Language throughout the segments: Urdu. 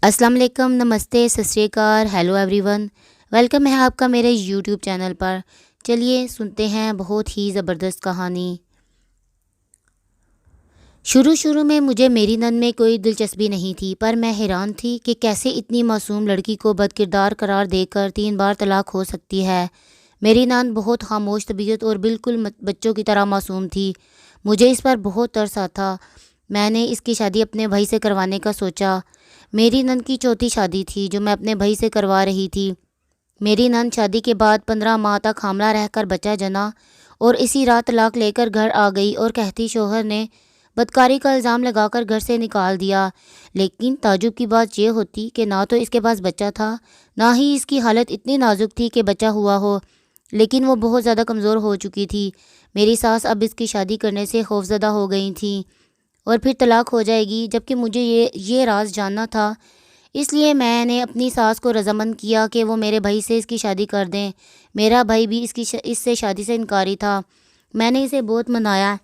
السلام علیکم، نمستے، ست شری اکال، ہیلو ایوری ون۔ ویلکم ہے آپ کا میرے یوٹیوب چینل پر۔ چلیے سنتے ہیں بہت ہی زبردست کہانی۔ شروع میں مجھے میری نند میں کوئی دلچسپی نہیں تھی، پر میں حیران تھی کہ کیسے اتنی معصوم لڑکی کو بدکردار قرار دے کر 3 بار طلاق ہو سکتی ہے۔ میری نند بہت خاموش طبیعت اور بالکل بچوں کی طرح معصوم تھی۔ مجھے اس پر بہت ترس آتا۔ میں نے اس کی شادی اپنے بھائی سے کروانے کا سوچا۔ میری نند کی چوتھی شادی تھی جو میں اپنے بھائی سے کروا رہی تھی۔ میری نند شادی کے بعد 15 ماہ تک حاملہ رہ کر بچہ جنا اور اسی رات طلاق لے کر گھر آ گئی اور کہتی شوہر نے بدکاری کا الزام لگا کر گھر سے نکال دیا۔ لیکن تعجب کی بات یہ ہوتی کہ نہ تو اس کے پاس بچہ تھا، نہ ہی اس کی حالت اتنی نازک تھی کہ بچہ ہوا ہو، لیکن وہ بہت زیادہ کمزور ہو چکی تھی۔ میری ساس اب اس کی شادی کرنے سے خوفزدہ ہو گئی تھیں اور پھر طلاق ہو جائے گی، جبکہ مجھے یہ راز جاننا تھا۔ اس لیے میں نے اپنی ساس کو رضامند کیا کہ وہ میرے بھائی سے اس کی شادی کر دیں۔ میرا بھائی بھی اس سے شادی سے انکاری تھا۔ میں نے اسے بہت منایا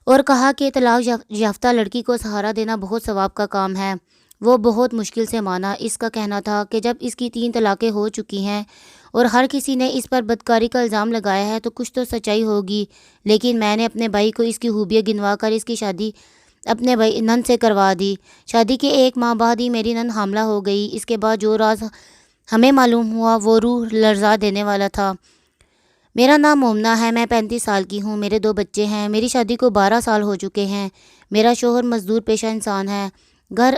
اور کہا کہ طلاق یافتہ لڑکی کو سہارا دینا بہت ثواب کا کام ہے۔ وہ بہت مشکل سے مانا۔ اس کا کہنا تھا کہ جب اس کی 3 طلاقیں ہو چکی ہیں اور ہر کسی نے اس پر بدکاری کا الزام لگایا ہے تو کچھ تو سچائی ہوگی، لیکن میں نے اپنے بھائی کو اس کی خوبیاں گنوا کر اس کی شادی اپنے بھائی نند سے کروا دی۔ شادی کے 1 ماہ بعد ہی میری نند حاملہ ہو گئی۔ اس کے بعد جو راز ہمیں معلوم ہوا وہ روح لرزا دینے والا تھا۔ میرا نام مومنہ ہے، میں 35 سال کی ہوں، میرے 2 بچے ہیں۔ میری شادی کو 12 سال ہو چکے ہیں۔ میرا شوہر مزدور پیشہ انسان ہے۔ گھر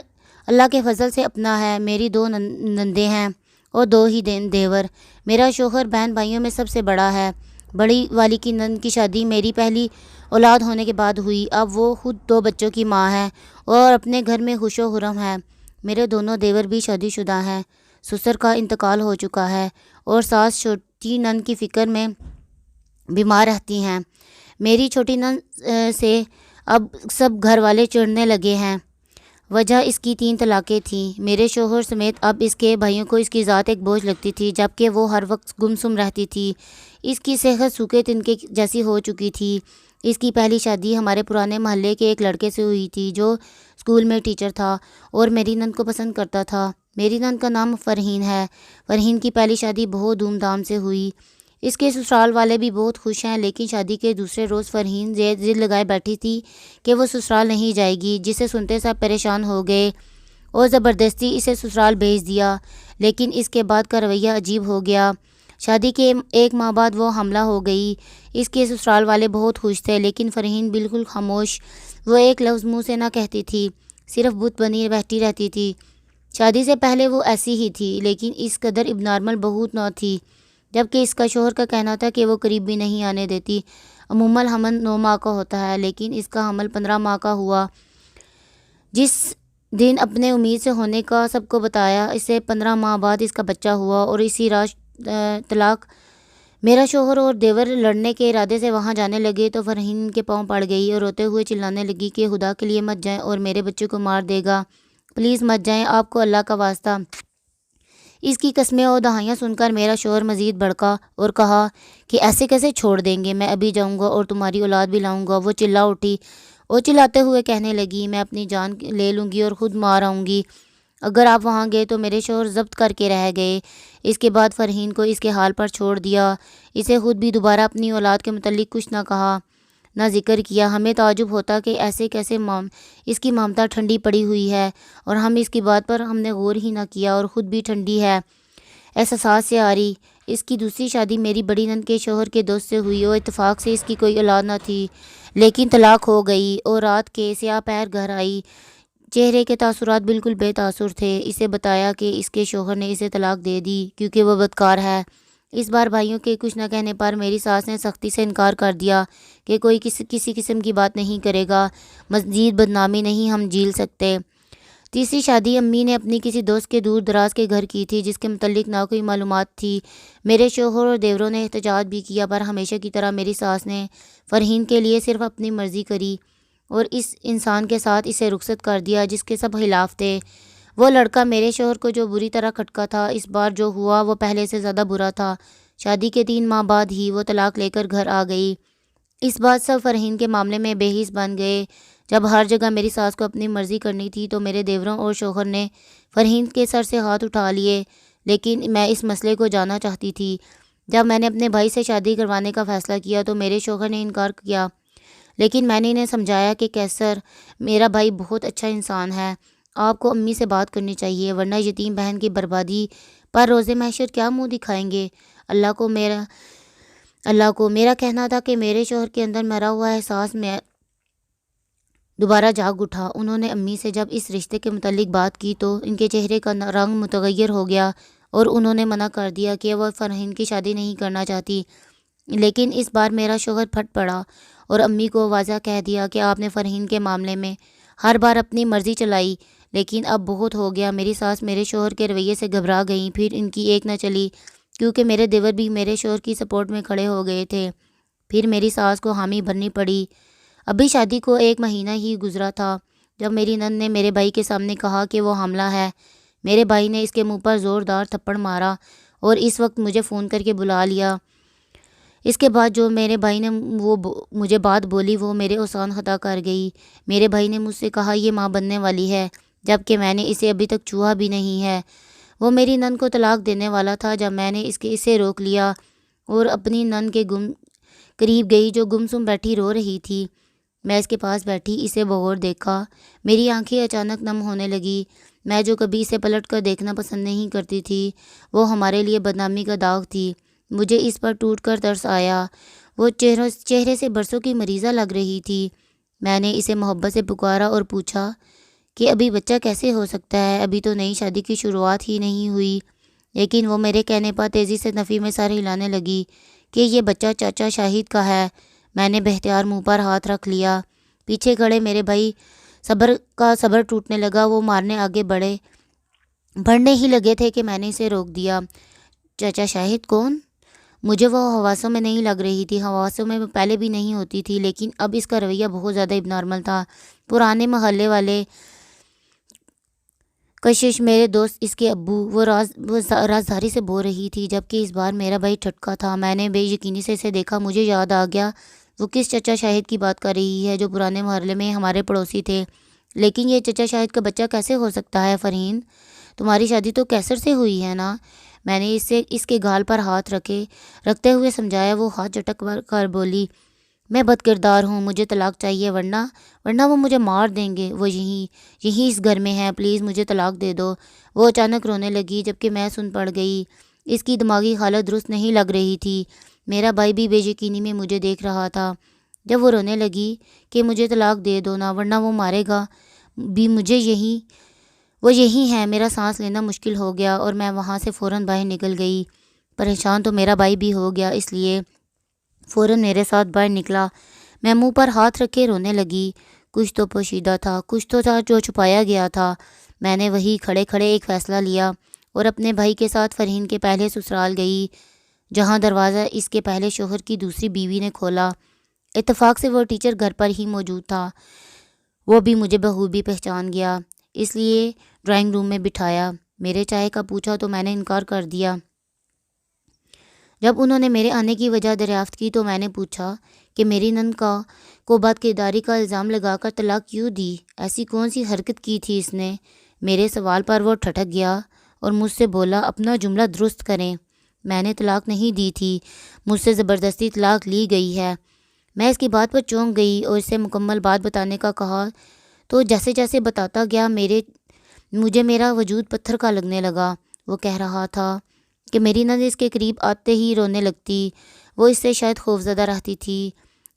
اللہ کے فضل سے اپنا ہے۔ میری 2 نندیں ہیں اور 2 ہی دیور۔ میرا شوہر بہن بھائیوں میں سب سے بڑا ہے۔ بڑی والی کی نند کی شادی میری پہلی اولاد ہونے کے بعد ہوئی۔ اب وہ خود 2 بچوں کی ماں ہے اور اپنے گھر میں خوش و خرم ہے۔ میرے دونوں دیور بھی شادی شدہ ہیں۔ سسر کا انتقال ہو چکا ہے اور ساس چھوٹی نند کی فکر میں بیمار رہتی ہیں۔ میری چھوٹی نند سے اب سب گھر والے چڑھنے لگے ہیں۔ وجہ اس کی 3 طلاقیں تھیں۔ میرے شوہر سمیت اب اس کے بھائیوں کو اس کی ذات ایک بوجھ لگتی تھی، جبکہ وہ ہر وقت گمسم رہتی تھی۔ اس کی صحت سوکھے تنکے جیسی ہو چکی تھی۔ اس کی پہلی شادی ہمارے پرانے محلے کے ایک لڑکے سے ہوئی تھی جو اسکول میں ٹیچر تھا اور میری نند کو پسند کرتا تھا۔ میری نند کا نام فرحین ہے۔ فرحین کی پہلی شادی بہت دھوم دھام سے ہوئی۔ اس کے سسرال والے بھی بہت خوش ہیں، لیکن شادی کے دوسرے روز فرحین ضد لگائے بیٹھی تھی کہ وہ سسرال نہیں جائے گی، جسے سنتے سب پریشان ہو گئے اور زبردستی اسے سسرال بھیج دیا۔ لیکن اس کے بعد کا رویہ عجیب ہو گیا۔ شادی کے 1 ماہ بعد وہ حاملہ ہو گئی۔ اس کے سسرال والے بہت خوش تھے، لیکن فرحین بالکل خاموش۔ وہ ایک لفظ منہ سے نہ کہتی تھی، صرف بت بنی بیٹھی رہتی تھی۔ شادی سے پہلے وہ ایسی ہی تھی، لیکن اس قدر اب نارمل بہت نہ تھی، جبکہ اس کا شوہر کا کہنا تھا کہ وہ قریب بھی نہیں آنے دیتی۔ عموماً حمل 9 ماہ کا ہوتا ہے، لیکن اس کا حمل 15 ماہ کا ہوا۔ جس دن اپنے امید سے ہونے کا سب کو بتایا، اسے 15 ماہ بعد اس کا بچہ ہوا اور اسی رات طلاق۔ میرا شوہر اور دیور لڑنے کے ارادے سے وہاں جانے لگے تو فرحین کے پاؤں پڑ گئی اور روتے ہوئے چلانے لگی کہ خدا کے لیے مت جائیں اور میرے بچے کو مار دے گا، پلیز مت جائیں، آپ کو اللہ کا واسطہ۔ اس کی قسمیں اور دہائیاں سن کر میرا شوہر مزید بھڑکا اور کہا کہ ایسے کیسے چھوڑ دیں گے، میں ابھی جاؤں گا اور تمہاری اولاد بھی لاؤں گا۔ وہ چلا اٹھی اور چلاتے ہوئے کہنے لگی، میں اپنی جان لے لوں گی اور خود مار آؤں گی اگر آپ وہاں گئے تو۔ میرے شوہر ضبط کر کے رہ گئے۔ اس کے بعد فرحین کو اس کے حال پر چھوڑ دیا۔ اسے خود بھی دوبارہ اپنی اولاد کے متعلق کچھ نہ کہا، نہ ذکر کیا۔ ہمیں تعجب ہوتا کہ ایسے کیسے اس کی ممتا ٹھنڈی پڑی ہوئی ہے اور ہم اس کی بات پر ہم نے غور ہی نہ کیا اور خود بھی ٹھنڈی ہے۔ احساسات سے آ رہی۔ اس کی دوسری شادی میری بڑی نند کے شوہر کے دوست سے ہوئی اور اتفاق سے اس کی کوئی اولاد نہ تھی، لیکن طلاق ہو گئی اور رات کے سیاہ پہر گھر آئی۔ چہرے کے تاثرات بالکل بے تاثر تھے۔ اسے بتایا کہ اس کے شوہر نے اسے طلاق دے دی کیونکہ وہ بدکار ہے۔ اس بار بھائیوں کے کچھ نہ کہنے پر میری ساس نے سختی سے انکار کر دیا کہ کوئی کسی قسم کی بات نہیں کرے گا، مزید بدنامی نہیں ہم جھیل سکتے۔ تیسری شادی امی نے اپنی کسی دوست کے دور دراز کے گھر کی تھی، جس کے متعلق نہ کوئی معلومات تھی۔ میرے شوہر اور دیوروں نے احتجاج بھی کیا، پر ہمیشہ کی طرح میری ساس نے فرحین کے لیے صرف اپنی مرضی کری اور اس انسان کے ساتھ اسے رخصت کر دیا جس کے سب خلاف تھے۔ وہ لڑکا میرے شوہر کو جو بری طرح کھٹکا تھا، اس بار جو ہوا وہ پہلے سے زیادہ برا تھا۔ شادی کے 3 ماہ بعد ہی وہ طلاق لے کر گھر آ گئی۔ اس بات سب فرحین کے معاملے میں بے حس بن گئے۔ جب ہر جگہ میری ساس کو اپنی مرضی کرنی تھی تو میرے دیوروں اور شوہر نے فرحین کے سر سے ہاتھ اٹھا لیے، لیکن میں اس مسئلے کو جاننا چاہتی تھی۔ جب میں نے اپنے بھائی سے شادی کروانے کا فیصلہ کیا تو میرے شوہر نے انکار کیا، لیکن میں نے انہیں سمجھایا کہ کیسر میرا بھائی بہت اچھا انسان ہے، آپ کو امی سے بات کرنی چاہیے، ورنہ یتیم بہن کی بربادی پر روز محشر کیا منہ دکھائیں گے۔ اللہ کو میرا کہنا تھا کہ میرے شوہر کے اندر مرا ہوا احساس میں دوبارہ جاگ اٹھا۔ انہوں نے امی سے جب اس رشتے کے متعلق بات کی تو ان کے چہرے کا رنگ متغیر ہو گیا اور انہوں نے منع کر دیا کہ وہ فرحین کی شادی نہیں کرنا چاہتی۔ لیکن اس بار میرا شوہر پھٹ پڑا اور امی کو واضح کہہ دیا کہ آپ نے فرحین کے معاملے میں ہر بار اپنی مرضی چلائی، لیکن اب بہت ہو گیا۔ میری ساس میرے شوہر کے رویے سے گھبرا گئیں، پھر ان کی ایک نہ چلی کیونکہ میرے دیور بھی میرے شوہر کی سپورٹ میں کھڑے ہو گئے تھے۔ پھر میری ساس کو حامی بھرنی پڑی۔ ابھی شادی کو 1 مہینہ ہی گزرا تھا جب میری نند نے میرے بھائی کے سامنے کہا کہ وہ حاملہ ہے۔ میرے بھائی نے اس کے منہ پر زوردار تھپڑ مارا اور اس وقت مجھے فون کر کے بلا لیا۔ اس کے بعد جو میرے بھائی نے مجھے بات بولی وہ میرے اوسان خطا کر گئی۔ میرے بھائی نے مجھ سے کہا یہ ماں بننے والی ہے، جبکہ میں نے اسے ابھی تک چھوا بھی نہیں ہے۔ وہ میری نند کو طلاق دینے والا تھا جب میں نے اسے روک لیا اور اپنی نند کے قریب گئی جو گمسم بیٹھی رو رہی تھی۔ میں اس کے پاس بیٹھی اسے بغور دیکھا، میری آنکھیں اچانک نم ہونے لگی۔ میں جو کبھی اسے پلٹ کر دیکھنا پسند نہیں کرتی تھی وہ ہمارے لیے بدنامی کا داغ تھی۔ مجھے اس پر ٹوٹ کر ترس آیا۔ وہ چہرے سے برسوں کی مریضہ لگ رہی تھی۔ میں نے اسے محبت سے پکارا اور پوچھا کہ ابھی بچہ کیسے ہو سکتا ہے، ابھی تو نئی شادی کی شروعات ہی نہیں ہوئی۔ لیکن وہ میرے کہنے پر تیزی سے نفی میں سر ہلانے لگی کہ یہ بچہ چاچا شاہد کا ہے۔ میں نے بے اختیار منہ پر ہاتھ رکھ لیا۔ پیچھے کھڑے میرے بھائی صبر ٹوٹنے لگا۔ وہ مارنے آگے بڑھنے ہی لگے تھے کہ میں نے اسے روک دیا۔ چاچا شاہد کون؟ مجھے وہ حواسوں میں نہیں لگ رہی تھی، حواسوں میں پہلے بھی نہیں ہوتی تھی، لیکن اب اس کا رویہ بہت زیادہ اب نارمل تھا۔ پرانے محلے والے کشش میرے دوست اس کے ابو، وہ رازداری سے بول رہی تھی، جبکہ اس بار میرا بھائی ٹھٹکا تھا۔ میں نے بے یقینی سے اسے دیکھا، مجھے یاد آ گیا وہ کس چچا شاہد کی بات کر رہی ہے جو پرانے محلے میں ہمارے پڑوسی تھے۔ لیکن یہ چچا شاہد کا بچہ کیسے ہو سکتا ہے؟ فرحین، تمہاری شادی تو کیسر سے ہوئی ہے نا؟ میں نے اس کے گال پر ہاتھ رکھتے ہوئے سمجھایا۔ وہ ہاتھ جھٹک کر بولی، میں بد کردار ہوں، مجھے طلاق چاہیے، ورنہ وہ مجھے مار دیں گے۔ وہ یہیں اس گھر میں ہے، پلیز مجھے طلاق دے دو۔ وہ اچانک رونے لگی جبکہ میں سن پڑ گئی۔ اس کی دماغی حالت درست نہیں لگ رہی تھی۔ میرا بھائی بھی بے یقینی میں مجھے دیکھ رہا تھا۔ جب وہ رونے لگی کہ مجھے طلاق دے دو نا ورنہ وہ مارے گا بھی مجھے، وہ یہی ہے، میرا سانس لینا مشکل ہو گیا اور میں وہاں سے فوراً باہر نکل گئی۔ پریشان تو میرا بھائی بھی ہو گیا، اس لیے فوراً میرے ساتھ باہر نکلا۔ میں منہ پر ہاتھ رکھے رونے لگی۔ کچھ تو پوشیدہ تھا، کچھ تو تھا جو چھپایا گیا تھا۔ میں نے وہی کھڑے ایک فیصلہ لیا اور اپنے بھائی کے ساتھ فرحین کے پہلے سسرال گئی، جہاں دروازہ اس کے پہلے شوہر کی دوسری بیوی نے کھولا۔ اتفاق سے وہ ٹیچر گھر پر ہی موجود تھا۔ وہ بھی مجھے بخوبی پہچان گیا، اس لیے ڈرائنگ روم میں بٹھایا۔ میرے چائے کا پوچھا تو میں نے انکار کر دیا۔ جب انہوں نے میرے آنے کی وجہ دریافت کی تو میں نے پوچھا کہ میری نند کو بد کرداری کا الزام لگا کر طلاق کیوں دی؟ ایسی کون سی حرکت کی تھی اس نے؟ میرے سوال پر وہ ٹھٹک گیا اور مجھ سے بولا، اپنا جملہ درست کریں، میں نے طلاق نہیں دی تھی، مجھ سے زبردستی طلاق لی گئی ہے۔ میں اس کی بات پر چونک گئی اور اسے مکمل بات بتانے کا کہا تو جیسے جیسے بتاتا گیا مجھے میرا وجود پتھر کا لگنے لگا۔ وہ کہہ رہا تھا کہ میری نند اس کے قریب آتے ہی رونے لگتی، وہ اس سے شاید خوفزدہ رہتی تھی،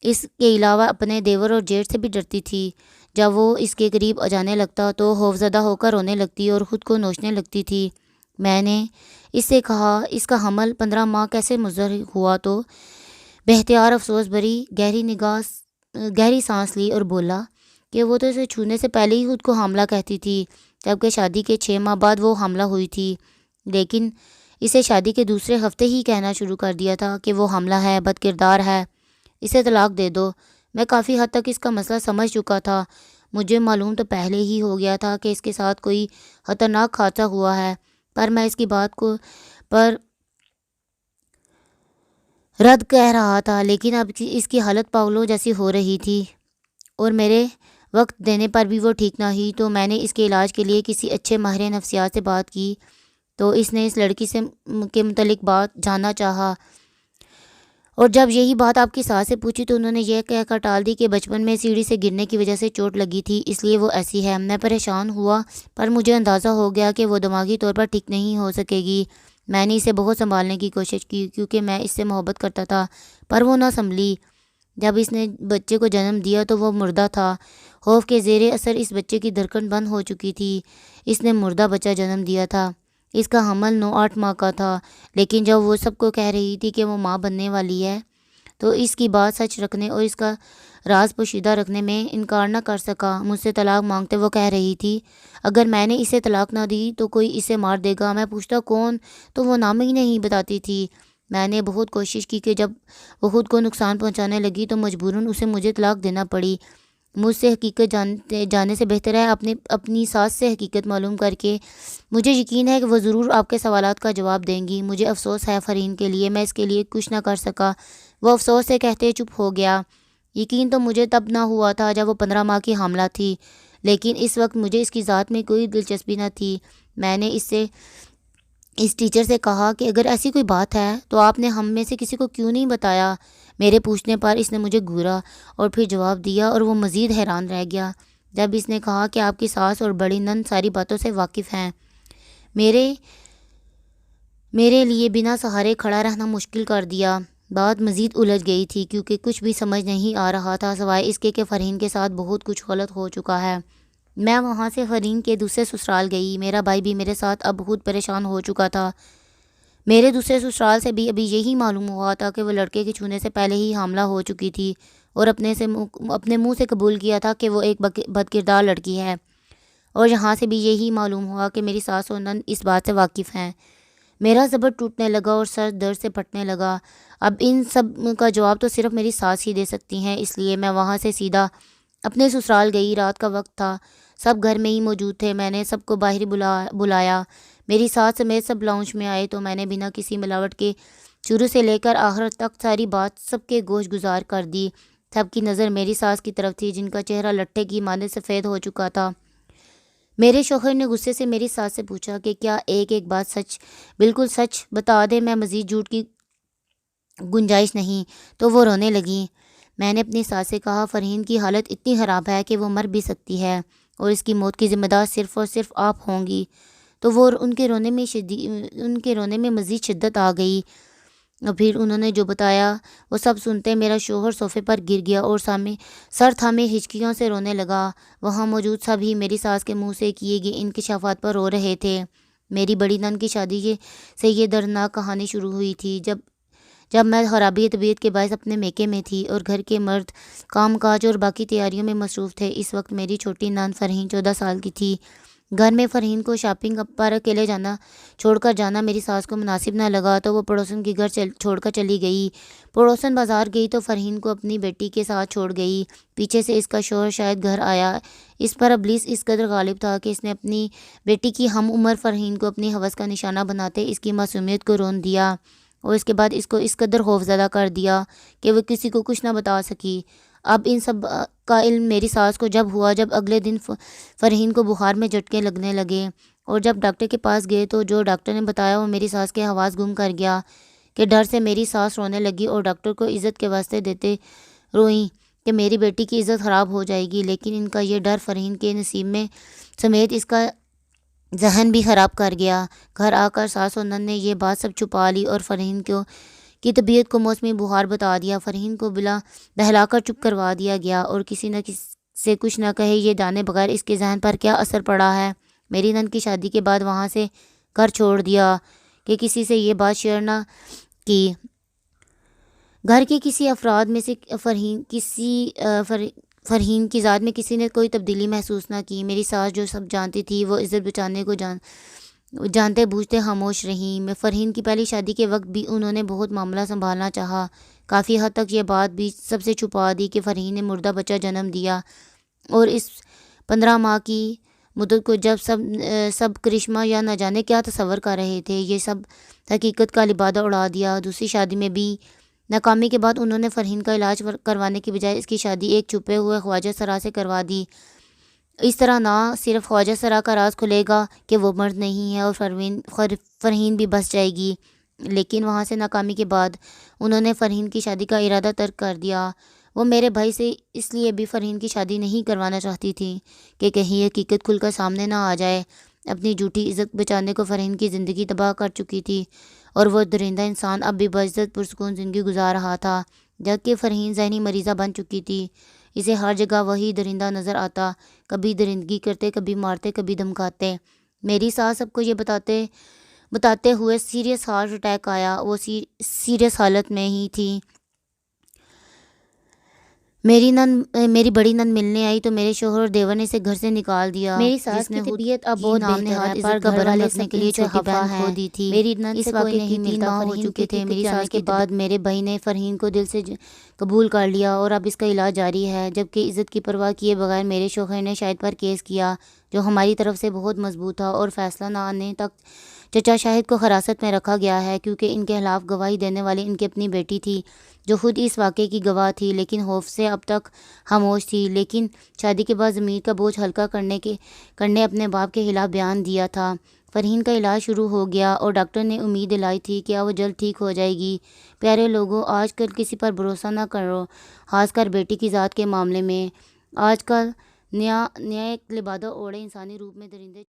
اس کے علاوہ اپنے دیور اور جیٹھ سے بھی ڈرتی تھی۔ جب وہ اس کے قریب جانے لگتا تو خوفزدہ ہو کر رونے لگتی اور خود کو نوچنے لگتی تھی۔ میں نے اس سے کہا اس کا حمل 15 ماہ کیسے مضر ہوا تو بے اختیار افسوس بھری گہری سانس لی اور بولا کہ وہ تو اسے چھونے سے پہلے ہی خود کو حاملہ کہتی تھی، جبکہ شادی کے 6 ماہ بعد وہ حاملہ ہوئی تھی، لیکن اسے شادی کے دوسرے ہفتے ہی کہنا شروع کر دیا تھا کہ وہ حاملہ ہے، بد کردار ہے، اسے طلاق دے دو۔ میں کافی حد تک اس کا مسئلہ سمجھ چکا تھا۔ مجھے معلوم تو پہلے ہی ہو گیا تھا کہ اس کے ساتھ کوئی خطرناک حادثہ ہوا ہے، پر میں اس کی بات رد کہہ رہا تھا، لیکن اب اس کی حالت پاگلوں جیسی ہو رہی تھی اور میرے وقت دینے پر بھی وہ ٹھیک نہ ہوئی۔ تو میں نے اس کے علاج کے لیے کسی اچھے ماہر نفسیات سے بات کی، تو اس نے اس لڑکی کے متعلق بات جاننا چاہا، اور جب یہی بات آپ کی ساس سے پوچھی تو انہوں نے یہ کہہ کر ٹال دی کہ بچپن میں سیڑھی سے گرنے کی وجہ سے چوٹ لگی تھی، اس لیے وہ ایسی ہے۔ میں پریشان ہوا، پر مجھے اندازہ ہو گیا کہ وہ دماغی طور پر ٹھیک نہیں ہو سکے گی۔ میں نے اسے بہت سنبھالنے کی کوشش کی کیونکہ میں اس سے محبت کرتا تھا، پر وہ نہ سنبھلی۔ جب اس نے بچے کو جنم دیا تو وہ مردہ تھا۔ خوف کے زیر اثر اس بچے کی دھڑکن بند ہو چکی تھی۔ اس نے مردہ بچہ جنم دیا تھا۔ اس کا حمل 9-8 ماہ کا تھا، لیکن جب وہ سب کو کہہ رہی تھی کہ وہ ماں بننے والی ہے تو اس کی بات سچ رکھنے اور اس کا راز پوشیدہ رکھنے میں انکار نہ کر سکا۔ مجھ سے طلاق مانگتے وہ کہہ رہی تھی، اگر میں نے اسے طلاق نہ دی تو کوئی اسے مار دے گا۔ میں پوچھتا کون، تو وہ نام ہی نہیں بتاتی تھی۔ میں نے بہت کوشش کی کہ جب وہ خود کو نقصان پہنچانے لگی تو مجبوراً اسے مجھے طلاق دینا پڑی۔ مجھ سے حقیقت جانے سے بہتر ہے اپنی ساس سے حقیقت معلوم کر کے۔ مجھے یقین ہے کہ وہ ضرور آپ کے سوالات کا جواب دیں گی۔ مجھے افسوس ہے فرین کے لیے، میں اس کے لیے کچھ نہ کر سکا۔ وہ افسوس سے کہتے چپ ہو گیا۔ یقین تو مجھے تب نہ ہوا تھا جب وہ 15 ماہ کی حاملہ تھی، لیکن اس وقت مجھے اس کی ذات میں کوئی دلچسپی نہ تھی۔ میں نے اس ٹیچر سے کہا کہ اگر ایسی کوئی بات ہے تو آپ نے ہم میں سے کسی کو کیوں نہیں بتایا؟ میرے پوچھنے پر اس نے مجھے گھورا اور پھر جواب دیا، اور وہ مزید حیران رہ گیا جب اس نے کہا کہ آپ کی ساس اور بڑی نند ساری باتوں سے واقف ہیں۔ میرے لیے بنا سہارے کھڑا رہنا مشکل کر دیا۔ بات مزید الجھ گئی تھی کیونکہ کچھ بھی سمجھ نہیں آ رہا تھا سوائے اس کے کہ فرین کے ساتھ بہت کچھ غلط ہو چکا ہے۔ میں وہاں سے فرین کے دوسرے سسرال گئی۔ میرا بھائی بھی میرے ساتھ اب بہت پریشان ہو چکا تھا۔ میرے دوسرے سسرال سے بھی ابھی یہی معلوم ہوا تھا کہ وہ لڑکے کے چھونے سے پہلے ہی حاملہ ہو چکی تھی اور اپنے منہ سے قبول کیا تھا کہ وہ ایک بدکردار لڑکی ہے، اور یہاں سے بھی یہی معلوم ہوا کہ میری ساس اور نند اس بات سے واقف ہیں۔ میرا زبر ٹوٹنے لگا اور سر درد سے پھٹنے لگا۔ اب ان سب کا جواب تو صرف میری ساس ہی دے سکتی ہیں، اس لیے میں وہاں سے سیدھا اپنے سسرال گئی۔ رات کا وقت تھا، سب گھر میں ہی موجود تھے۔ میں نے سب کو باہر بلایا۔ میری ساس سمیت سب لاؤنج میں آئے تو میں نے بنا کسی ملاوٹ کے شروع سے لے کر آخر تک ساری بات سب کے گوش گزار کر دی۔ سب کی نظر میری ساس کی طرف تھی جن کا چہرہ لٹھے کی مانند سفید ہو چکا تھا۔ میرے شوہر نے غصے سے میری ساس سے پوچھا کہ کیا ایک بات سچ، بالکل سچ بتا دے، میں مزید جھوٹ کی گنجائش نہیں۔ تو وہ رونے لگیں۔ میں نے اپنی ساس سے کہا فرین کی حالت اتنی خراب ہے کہ وہ مر بھی سکتی ہے اور اس کی موت کی ذمہ دار صرف اور صرف آپ ہوں گی۔ تو وہ ان کے رونے میں مزید شدت آ گئی، اور پھر انہوں نے جو بتایا وہ سب سنتے میرا شوہر صوفے پر گر گیا اور سر تھامے ہچکیوں سے رونے لگا۔ وہاں موجود سب ہی میری ساس کے منہ سے کیے گئے انکشافات پر رو رہے تھے۔ میری بڑی نند کی شادی سے یہ دردناک کہانی شروع ہوئی تھی جب میں خرابی طبیعت کے باعث اپنے میکے میں تھی اور گھر کے مرد کام کاج اور باقی تیاریوں میں مصروف تھے۔ اس وقت میری چھوٹی نند فرحین 14 سال کی تھی۔ گھر میں فرحین کو شاپنگ پر اکیلے چھوڑ کر جانا میری ساس کو مناسب نہ لگا تو وہ پڑوسن کے گھر چھوڑ کر چلی گئی۔ پڑوسن بازار گئی تو فرحین کو اپنی بیٹی کے ساتھ چھوڑ گئی۔ پیچھے سے اس کا شوہر شاید گھر آیا۔ اس پر ابلیس اس قدر غالب تھا کہ اس نے اپنی بیٹی کی ہم عمر فرحین کو اپنی ہوس کا نشانہ بناتے اس کی معصومیت کو رون دیا، اور اس کے بعد اس کو اس قدر خوفزدہ کر دیا کہ وہ کسی کو کچھ نہ بتا سکی۔ اب ان سب کا علم میری ساس کو جب ہوا جب اگلے دن فرحین کو بخار میں جھٹکے لگنے لگے، اور جب ڈاکٹر کے پاس گئے تو جو ڈاکٹر نے بتایا وہ میری ساس کے حواس گم کر گیا کہ ڈر سے میری ساس رونے لگی اور ڈاکٹر کو عزت کے واسطے دیتے روئیں کہ میری بیٹی کی عزت خراب ہو جائے گی، لیکن ان کا یہ ڈر فرحین کے نصیب میں سمیت اس کا ذہن بھی خراب کر گیا۔ گھر آ کر ساس و نند نے یہ بات سب چھپا لی اور فرحین کی طبیعت کو موسمی بخار بتا دیا۔ فرحین کو بہلا کر چپ کروا دیا گیا اور کسی نہ کسی سے کچھ نہ کہے یہ جانے بغیر اس کے ذہن پر کیا اثر پڑا ہے۔ میری نند کی شادی کے بعد وہاں سے گھر چھوڑ دیا کہ کسی سے یہ بات شیئر نہ کی۔ گھر کے کسی افراد میں سے فرحین کی ذات میں کسی نے کوئی تبدیلی محسوس نہ کی۔ میری ساس جو سب جانتی تھی وہ عزت بچانے کو جانتے بوجھتے خاموش رہیں۔ میں فرحین کی پہلی شادی کے وقت بھی انہوں نے بہت معاملہ سنبھالنا چاہا، کافی حد تک یہ بات بھی سب سے چھپا دی کہ فرحین نے مردہ بچہ جنم دیا، اور اس 15 ماہ کی مدت کو جب سب کرشمہ یا نہ جانے کیا تصور کر رہے تھے، یہ سب حقیقت کا لبادہ اڑا دیا۔ دوسری شادی میں بھی ناکامی کے بعد انہوں نے فرحین کا علاج کروانے کی بجائے اس کی شادی ایک چھپے ہوئے خواجہ سرا سے کروا دی۔ اس طرح نہ صرف خواجہ سرا کا راز کھلے گا کہ وہ مرد نہیں ہے اور فرحین بھی بس جائے گی، لیکن وہاں سے ناکامی کے بعد انہوں نے فرحین کی شادی کا ارادہ ترک کر دیا۔ وہ میرے بھائی سے اس لیے بھی فرحین کی شادی نہیں کروانا چاہتی تھی کہ کہیں حقیقت کھل کر سامنے نہ آ جائے۔ اپنی جھوٹی عزت بچانے کو فرحین کی زندگی تباہ کر چکی تھی اور وہ درندہ انسان اب بھی بعزت پرسکون زندگی گزار رہا تھا، جبکہ فرحین ذہنی مریضہ بن چکی تھی۔ اسے ہر جگہ وہی درندہ نظر آتا، کبھی درندگی کرتے، کبھی مارتے، کبھی دھمکاتے۔ میری ساس سب کو یہ بتاتے ہوئے سیریس ہارٹ اٹیک آیا۔ وہ سیریس حالت میں ہی تھی۔ میری بڑی نند ملنے آئی تو میرے شوہر اور دیور نے اسے گھر سے نکال دیا۔ میری ساس کی طبیعت اب بہت بہتر ہے، پر گھر والے رکھنے کے لیے چھوٹی بہن کھو دی تھی۔ میری نند اس سے واقعے کوئی کی نہیں 3 ملتا۔ ماہ ہو فرحین چکے کی تھے۔ میری جانے ساس کے کے بعد میرے بھائی نے فرحین کو دل سے قبول کر لیا اور اب اس کا علاج جاری ہے، جبکہ عزت کی پرواہ کیے بغیر میرے شوہر نے شاہد پر کیس کیا، جو ہماری طرف سے بہت مضبوط تھا، اور فیصلہ نہ آنے تک چچا شاہد کو حراست میں رکھا گیا ہے، کیونکہ ان کے خلاف گواہی دینے والی ان کی اپنی بیٹی تھی، جو خود اس واقعے کی گواہ تھی، لیکن خوف سے اب تک خاموش تھی۔ لیکن شادی کے بعد ضمیر کا بوجھ ہلکا کرنے اپنے باپ کے خلاف بیان دیا تھا۔ فرحین کا علاج شروع ہو گیا اور ڈاکٹر نے امید دلائی تھی کہ وہ جلد ٹھیک ہو جائے گی۔ پیارے لوگوں، آج کل کسی پر بھروسہ نہ کرو، خاص کر بیٹی کی ذات کے معاملے میں۔ آج کل نیا ایک لبادہ اوڑھے انسانی روپ میں درندے